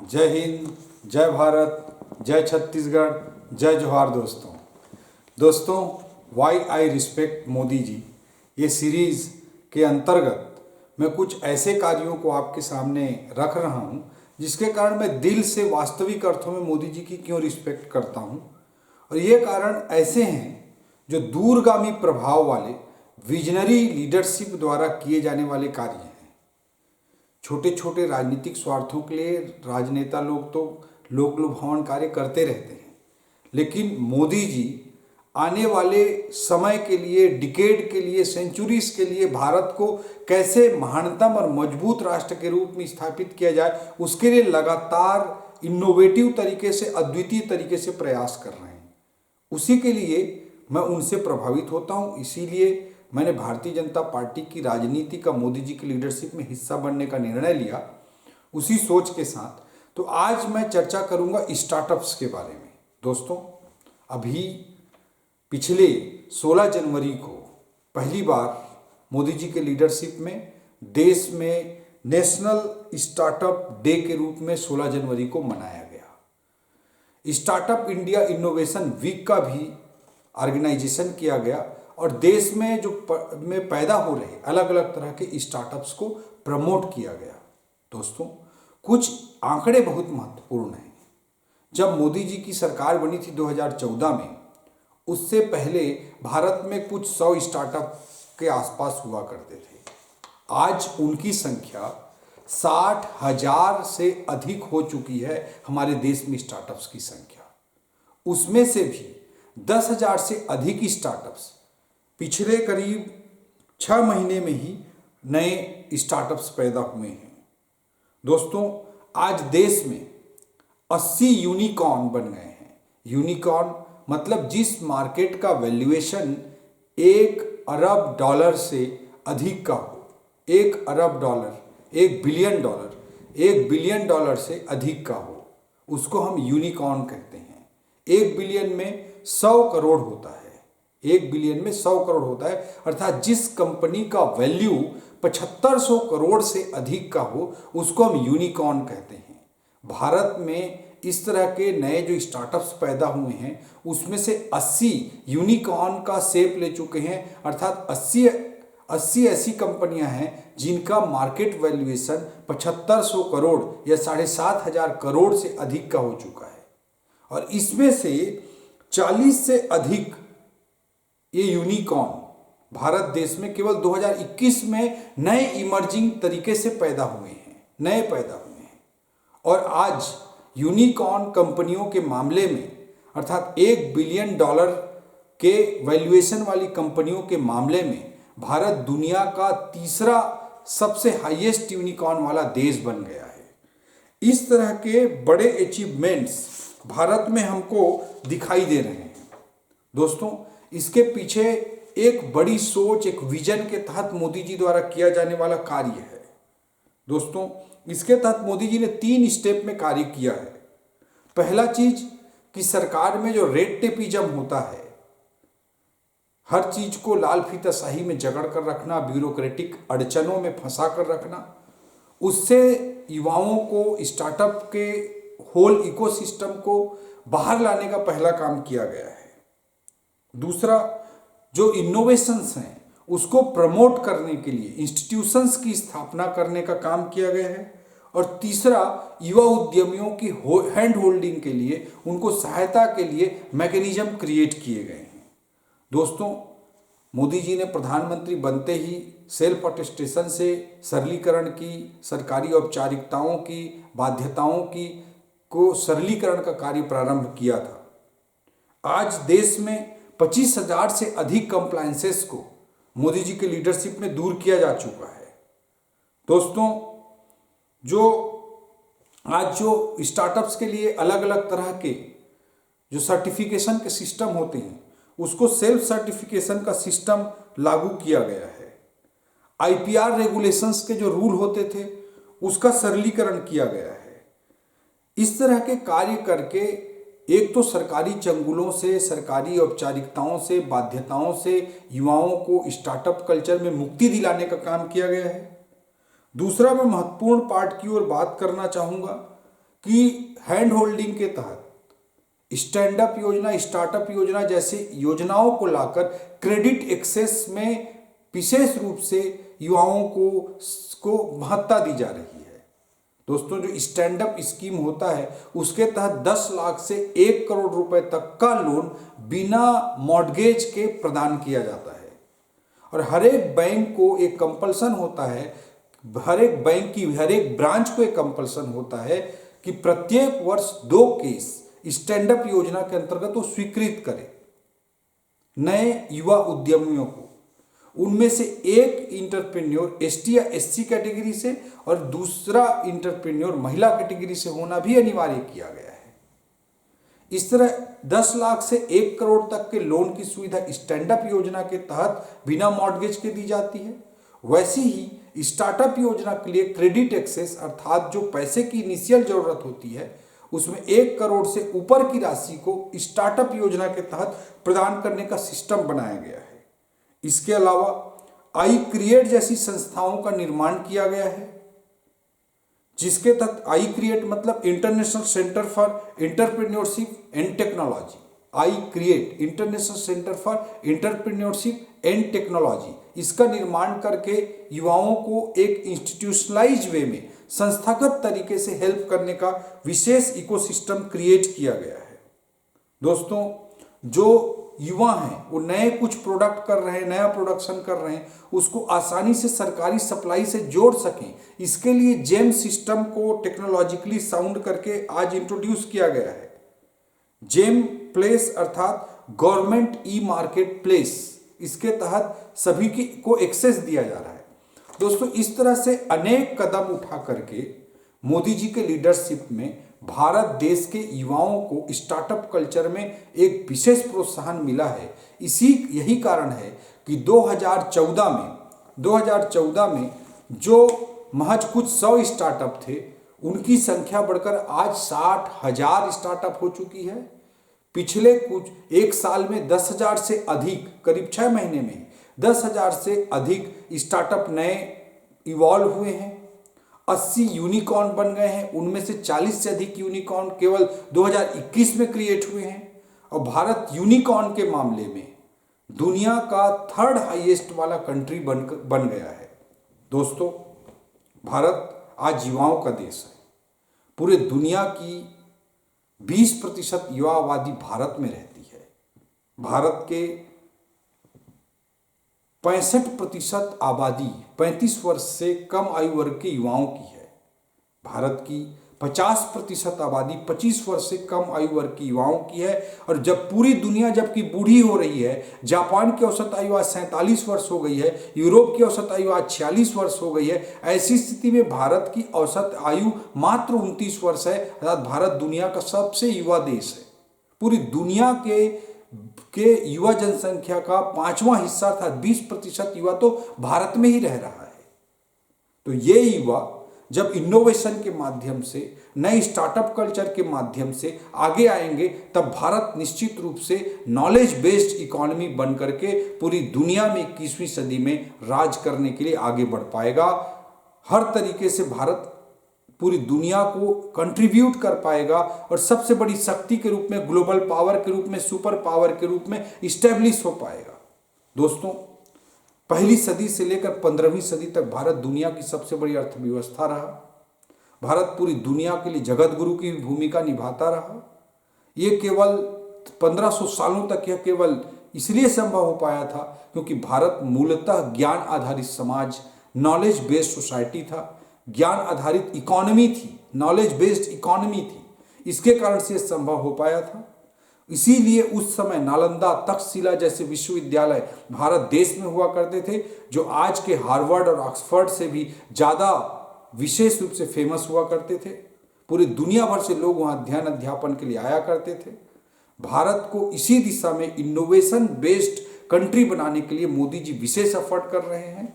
जय हिंद, जय भारत, जय छत्तीसगढ़, जय जोहार दोस्तों। Y I respect Modi ji, ये सीरीज़ के अंतर्गत मैं कुछ ऐसे कार्यों को आपके सामने रख रहा हूँ जिसके कारण मैं दिल से वास्तविक अर्थों में मोदी जी की क्यों रिस्पेक्ट करता हूँ। और ये कारण ऐसे हैं जो दूरगामी प्रभाव वाले विजनरी लीडरशिप द्वारा किए जाने वाले कार्य हैं। छोटे छोटे राजनीतिक स्वार्थों के लिए राजनेता लोग तो लोक लुभावन कार्य करते रहते हैं, लेकिन मोदी जी आने वाले समय के लिए, डिकेड के लिए, सेंचुरीज के लिए भारत को कैसे महानतम और मजबूत राष्ट्र के रूप में स्थापित किया जाए, उसके लिए लगातार इनोवेटिव तरीके से, अद्वितीय तरीके से प्रयास कर रहे हैं। उसी के लिए मैं उनसे प्रभावित होता हूँ। इसीलिए मैंने भारतीय जनता पार्टी की राजनीति का मोदी जी की लीडरशिप में हिस्सा बनने का निर्णय लिया, उसी सोच के साथ। तो आज मैं चर्चा करूंगा स्टार्टअप्स के बारे में। दोस्तों, अभी पिछले 16 जनवरी को पहली बार मोदी जी के लीडरशिप में देश में नेशनल स्टार्टअप डे के रूप में 16 जनवरी को मनाया गया। स्टार्टअप इंडिया इनोवेशन वीक का भी ऑर्गेनाइजेशन किया गया और देश में में पैदा हो रहे अलग अलग तरह के स्टार्टअप्स को प्रमोट किया गया। दोस्तों, कुछ आंकड़े बहुत महत्वपूर्ण हैं। जब मोदी जी की सरकार बनी थी 2014 में, उससे पहले भारत में कुछ 100 स्टार्टअप के आसपास हुआ करते थे। आज उनकी संख्या 60,000 से अधिक हो चुकी है। हमारे देश में स्टार्टअप्स की संख्या, उसमें से भी 10,000 से अधिक स्टार्टअप्स पिछले करीब 6 महीने में ही नए स्टार्टअप्स पैदा हुए हैं। दोस्तों, आज देश में 80 यूनिकॉर्न बन गए हैं। यूनिकॉर्न मतलब जिस मार्केट का वैल्यूएशन 1 अरब डॉलर से अधिक का हो। 1 अरब dollar, 1 billion dollar, 1 billion dollar से अधिक का हो, उसको हम यूनिकॉर्न कहते हैं। 1 बिलियन में 100 करोड़ होता है। 1 बिलियन में 100 करोड़ होता है, अर्थात जिस कंपनी का वैल्यू 7500 करोड़ से अधिक का हो, उसको हम यूनिकॉर्न कहते हैं। भारत में इस तरह के नए जो स्टार्टअप्स पैदा हुए हैं, उसमें से 80 यूनिकॉर्न का शेप ले चुके हैं, अर्थात 80 ऐसी कंपनियां हैं जिनका मार्केट वैल्यूएशन 7500 करोड़ या 7,500 करोड़ से अधिक का हो चुका है। और इसमें से 40 से अधिक ये यूनिकॉर्न भारत देश में केवल 2021 में नए इमर्जिंग तरीके से पैदा हुए हैं। और आज यूनिकॉर्न कंपनियों के मामले में, अर्थात 1 बिलियन डॉलर के वैल्यूएशन वाली कंपनियों के मामले में भारत दुनिया का तीसरा सबसे हाईएस्ट यूनिकॉर्न वाला देश बन गया है। इस तरह के बड़े अचीवमेंट्स भारत में हमको दिखाई दे रहे हैं। दोस्तों, इसके पीछे एक बड़ी सोच, एक विजन के तहत मोदी जी द्वारा किया जाने वाला कार्य है। दोस्तों, इसके तहत मोदी जी ने 3 स्टेप में कार्य किया है। पहला चीज कि सरकार में जो रेड टेपिज्म होता है, हर चीज को लाल फीताशाही में जकड़ कर रखना, ब्यूरोक्रेटिक अड़चनों में फंसा कर रखना, उससे युवाओं को, स्टार्टअप के होल इकोसिस्टम को बाहर लाने का पहला काम किया गया है। दूसरा, जो इनोवेशंस हैं उसको प्रमोट करने के लिए इंस्टीट्यूशंस की स्थापना करने का काम किया गया है। और तीसरा, युवा उद्यमियों की हैंड होल्डिंग के लिए, उनको सहायता के लिए मैकेनिज्म क्रिएट किए गए हैं। दोस्तों, मोदी जी ने प्रधानमंत्री बनते ही सेल्फ अटेस्टेशन से सरलीकरण की, सरकारी औपचारिकताओं की, बाध्यताओं की को सरलीकरण का कार्य प्रारंभ किया था। आज देश में 25,000 से अधिक कंप्लायंसेस को मोदी जी के लीडरशिप में दूर किया जा चुका है। दोस्तों, आज जो स्टार्टअप्स के लिए अलग अलग तरह के जो सर्टिफिकेशन के सिस्टम होते हैं, उसको सेल्फ सर्टिफिकेशन का सिस्टम लागू किया गया है। IPR रेगुलेशंस के जो रूल होते थे, उसका सरलीकरण किया गया है। इस तरह के कार्य करके एक तो सरकारी चंगुलों से, सरकारी औपचारिकताओं से, बाध्यताओं से युवाओं को स्टार्टअप कल्चर में मुक्ति दिलाने का काम किया गया है। दूसरा, मैं महत्वपूर्ण पार्ट की ओर बात करना चाहूँगा कि हैंड होल्डिंग के तहत स्टैंड अप योजना, स्टार्टअप योजना जैसे योजनाओं को लाकर क्रेडिट एक्सेस में विशेष रूप से युवाओं को महत्ता दी जा रही है। दोस्तों, जो स्टैंड अप स्कीम होता है उसके तहत 10 लाख से 1 करोड़ रुपए तक का लोन बिना मॉर्गेज के प्रदान किया जाता है। और हर एक बैंक को एक कंपल्सन होता है, हर एक बैंक की हर एक ब्रांच को एक कंपल्सन होता है कि प्रत्येक वर्ष 2 केस स्टैंड अप योजना के अंतर्गत वो स्वीकृत करे नए युवा उद्यमियों को। उनमें से एक इंटरप्रेन्योर एसटी या एससी कैटेगरी से और दूसरा इंटरप्रेन्योर महिला कैटेगरी से होना भी अनिवार्य किया गया है। इस तरह 10 लाख से 1 करोड़ तक के लोन की सुविधा स्टैंड अप योजना के तहत बिना मॉर्गेज के दी जाती है। वैसी ही स्टार्टअप योजना के लिए क्रेडिट एक्सेस अर्थात जो पैसे की इनिशियल जरूरत होती है उसमें 1 करोड़ से ऊपर की राशि को स्टार्टअप योजना के तहत प्रदान करने का सिस्टम बनाया गया है। इसके अलावा आई क्रिएट जैसी संस्थाओं का निर्माण किया गया है, जिसके तहत आई क्रिएट मतलब international centre for entrepreneurship and technology, I create international centre for entrepreneurship and technology, इसका निर्माण करके युवाओं को एक इंस्टीट्यूशनलाइज वे में संस्थागत तरीके से हेल्प करने का विशेष इकोसिस्टम क्रिएट किया गया है। दोस्तों, जो युवा हैं वो नए कुछ प्रोडक्ट कर रहे हैं, नया प्रोडक्शन कर रहे हैं, उसको आसानी से सरकारी सप्लाई से जोड़ सकें, इसके लिए जेम सिस्टम को टेक्नोलॉजिकली साउंड करके आज इंट्रोड्यूस किया गया है। जेम प्लेस अर्थात गवर्नमेंट ई मार्केट प्लेस, इसके तहत सभी को एक्सेस दिया जा रहा है। दोस्तों, इस तरह से अनेक कदम उठा करके मोदी जी के लीडरशिप में भारत देश के युवाओं को स्टार्टअप कल्चर में एक विशेष प्रोत्साहन मिला है। यही कारण है कि 2014 में जो महज कुछ 100 स्टार्टअप थे उनकी संख्या बढ़कर आज 60,000 स्टार्टअप हो चुकी है। पिछले कुछ एक साल में 10,000 से अधिक, करीब 6 महीने में 10,000 से अधिक स्टार्टअप नए इवॉल्व हुए हैं। 80 यूनिकॉर्न बन गए हैं, उनमें से 40 से अधिक यूनिकॉर्न केवल 2021 में क्रिएट हुए हैं। और भारत यूनिकॉर्न के मामले में दुनिया का 3rd हाईएस्ट वाला कंट्री बन गया है। दोस्तों, भारत आज युवाओं का देश है। पूरे दुनिया की 20% युवा आबादी भारत में रहती है। भारत के 65% आबादी 35 वर्ष से कम आयु वर्ग के युवाओं की है। भारत की 50% आबादी 25 वर्ष से कम आयु वर्ग की युवाओं की है। और जब पूरी दुनिया जबकि बूढ़ी हो रही है, जापान की औसत आयु आज 47 वर्ष हो गई है, यूरोप की औसत आयु आज 46 वर्ष हो गई है, ऐसी स्थिति में भारत की औसत आयु मात्र 29 वर्ष है। अर्थात भारत दुनिया का सबसे युवा देश है। पूरी दुनिया के युवा जनसंख्या का 5वां हिस्सा अर्थात 20% युवा तो भारत में ही रह रहा है। तो ये युवा जब इनोवेशन के माध्यम से, नए स्टार्टअप कल्चर के माध्यम से आगे आएंगे, तब भारत निश्चित रूप से नॉलेज बेस्ड इकोनॉमी बन करके पूरी दुनिया में 21वीं सदी में राज करने के लिए आगे बढ़ पाएगा। हर तरीके से भारत पूरी दुनिया को कंट्रीब्यूट कर पाएगा और सबसे बड़ी शक्ति के रूप में, ग्लोबल पावर के रूप में, सुपर पावर के रूप में इस्टेब्लिश हो पाएगा। दोस्तों, पहली सदी से लेकर 15वीं सदी तक भारत दुनिया की सबसे बड़ी अर्थव्यवस्था रहा। भारत पूरी दुनिया के लिए जगत गुरु की भूमिका निभाता रहा। ये केवल 1500 सालों तक यह केवल इसलिए संभव हो पाया था क्योंकि भारत मूलतः ज्ञान आधारित समाज, नॉलेज बेस्ड सोसाइटी था, ज्ञान आधारित इकोनॉमी थी, नॉलेज बेस्ड इकोनॉमी थी। इसके कारण से संभव हो पाया था। इसीलिए उस समय नालंदा, तक्षशिला जैसे विश्वविद्यालय भारत देश में हुआ करते थे, जो आज के हार्वर्ड और ऑक्सफोर्ड से भी ज़्यादा विशेष रूप से फेमस हुआ करते थे। पूरी दुनिया भर से लोग वहाँ अध्ययन अध्यापन के लिए आया करते थे। भारत को इसी दिशा में इनोवेशन बेस्ड कंट्री बनाने के लिए मोदी जी विशेष एफर्ट कर रहे हैं।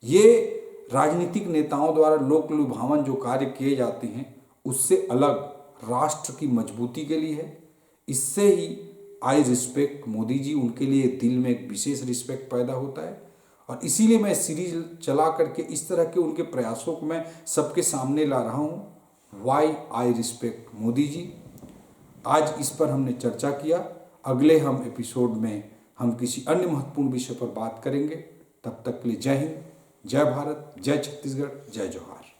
ये राजनीतिक नेताओं द्वारा लोक लुभावन जो कार्य किए जाते हैं उससे अलग राष्ट्र की मजबूती के लिए है। इससे ही आई रिस्पेक्ट मोदी जी, उनके लिए दिल में एक विशेष रिस्पेक्ट पैदा होता है। और इसीलिए मैं सीरीज चला करके इस तरह के उनके प्रयासों को मैं सबके सामने ला रहा हूँ। Y I respect Modi ji. आज इस पर हमने चर्चा किया। अगले हम एपिसोड में हम किसी अन्य महत्वपूर्ण विषय पर बात करेंगे। तब तक के लिए जय हिंद, जय भारत, जय छत्तीसगढ़, जय जोहार।